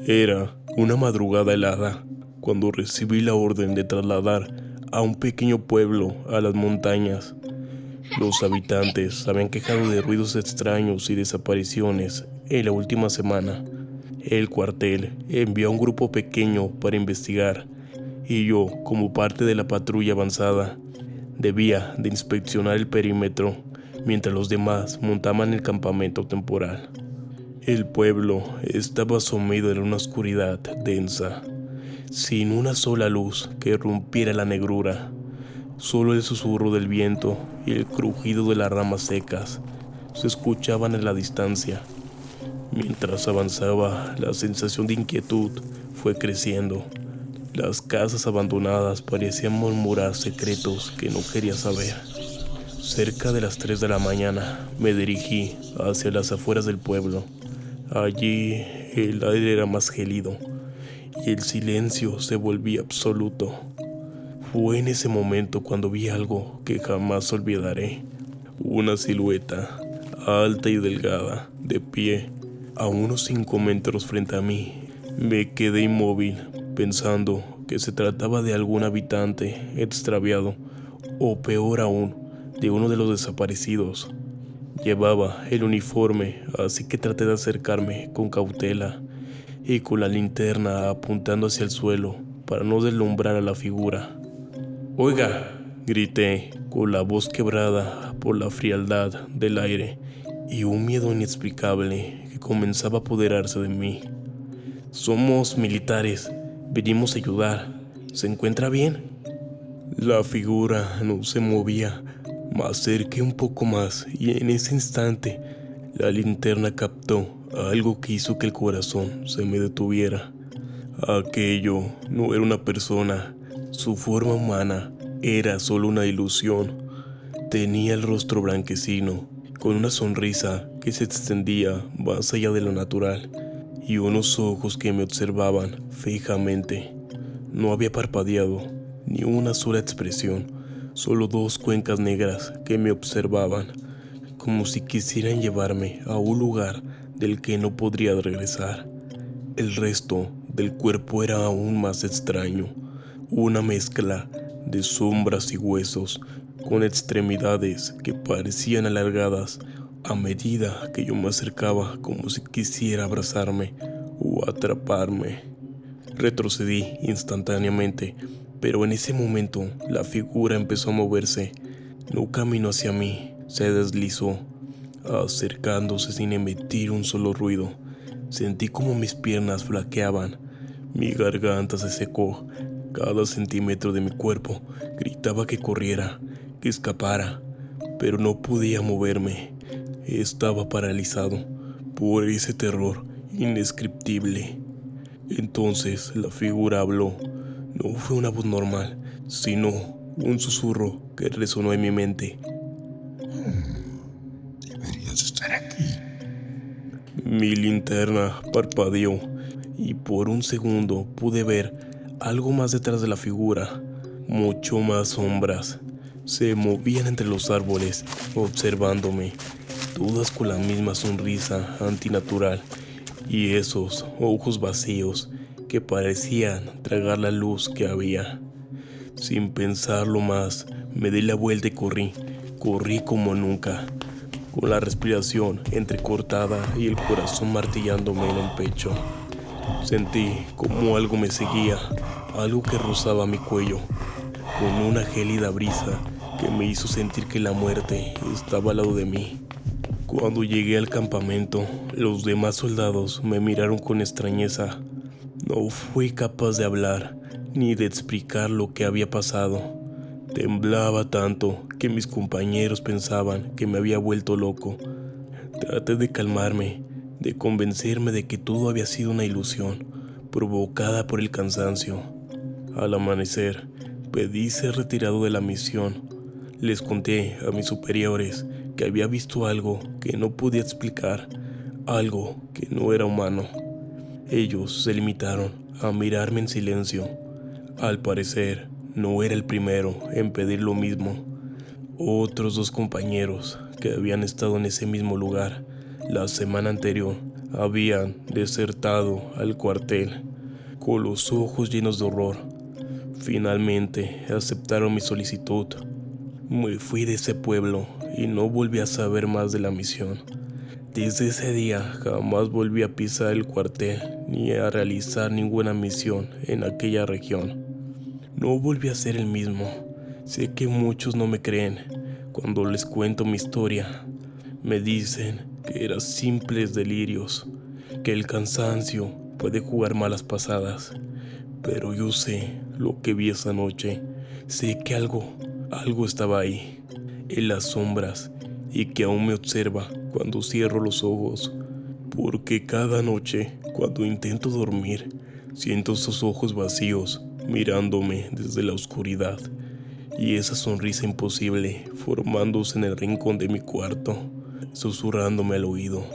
Era una madrugada helada cuando recibí la orden de trasladar a un pequeño pueblo a las montañas. Los habitantes se habían quejado de ruidos extraños y desapariciones en la última semana. El cuartel envió a un grupo pequeño para investigar y yo, como parte de la patrulla avanzada, debía de inspeccionar el perímetro mientras los demás montaban el campamento temporal. El pueblo estaba sumido en una oscuridad densa, sin una sola luz que rompiera la negrura. Solo el susurro del viento y el crujido de las ramas secas se escuchaban en la distancia. Mientras avanzaba, la sensación de inquietud fue creciendo. Las casas abandonadas parecían murmurar secretos que no quería saber. Cerca de las 3 de la mañana me dirigí hacia las afueras del pueblo. Allí el aire era más gélido y el silencio se volvía absoluto. Fue en ese momento cuando vi algo que jamás olvidaré. Una silueta, alta y delgada, de pie, a unos 5 metros frente a mí. Me quedé inmóvil, pensando que se trataba de algún habitante extraviado, o peor aún, de uno de los desaparecidos. Llevaba el uniforme, así que traté de acercarme con cautela y con la linterna apuntando hacia el suelo para no deslumbrar a la figura. «Oiga», grité con la voz quebrada por la frialdad del aire y un miedo inexplicable que comenzaba a apoderarse de mí. «Somos militares, venimos a ayudar. ¿Se encuentra bien?». La figura no se movía. Me acerqué un poco más y en ese instante la linterna captó algo que hizo que el corazón se me detuviera. Aquello no era una persona. Su forma humana era solo una ilusión. Tenía el rostro blanquecino, con una sonrisa que se extendía más allá de lo natural, y unos ojos que me observaban fijamente. No había parpadeado, ni una sola expresión, solo 2 cuencas negras que me observaban, como si quisieran llevarme a un lugar del que no podría regresar. El resto del cuerpo era aún más extraño, una mezcla de sombras y huesos, con extremidades que parecían alargadas a medida que yo me acercaba, como si quisiera abrazarme o atraparme. Retrocedí instantáneamente, pero en ese momento la figura empezó a moverse. No caminó hacia mí, se deslizó, acercándose sin emitir un solo ruido. Sentí como mis piernas flaqueaban, mi garganta se secó, cada centímetro de mi cuerpo gritaba que corriera, que escapara, pero no podía moverme. Estaba paralizado por ese terror indescriptible. Entonces la figura habló. No fue una voz normal, sino un susurro que resonó en mi mente. Deberías estar aquí. Mi linterna parpadeó y por un segundo pude ver algo más detrás de la figura, mucho más sombras. Se movían entre los árboles, observándome, todas con la misma sonrisa antinatural y esos ojos vacíos que parecían tragar la luz que había. Sin pensarlo más, me di la vuelta y corrí como nunca, con la respiración entrecortada y el corazón martillándome en el pecho. Sentí como algo me seguía, algo que rozaba mi cuello, con una gélida brisa que me hizo sentir que la muerte estaba al lado de mí. Cuando llegué al campamento, los demás soldados me miraron con extrañeza. No fui capaz de hablar ni de explicar lo que había pasado. Temblaba tanto que mis compañeros pensaban que me había vuelto loco. Traté de calmarme, de convencerme de que todo había sido una ilusión, provocada por el cansancio. Al amanecer, pedí ser retirado de la misión. Les conté a mis superiores que había visto algo que no podía explicar, algo que no era humano. Ellos se limitaron a mirarme en silencio. Al parecer, no era el primero en pedir lo mismo. Otros 2 compañeros que habían estado en ese mismo lugar la semana anterior habían desertado al cuartel, con los ojos llenos de horror. Finalmente aceptaron mi solicitud. Me fui de ese pueblo y no volví a saber más de la misión. Desde ese día jamás volví a pisar el cuartel ni a realizar ninguna misión en aquella región. No volví a ser el mismo. Sé que muchos no me creen cuando les cuento mi historia. Me dicen que eran simples delirios, que el cansancio puede jugar malas pasadas. Pero yo sé lo que vi esa noche. Sé que algo estaba ahí, en las sombras, y que aún me observa cuando cierro los ojos. Porque cada noche, cuando intento dormir, siento esos ojos vacíos mirándome desde la oscuridad, y esa sonrisa imposible formándose en el rincón de mi cuarto, susurrándome al oído.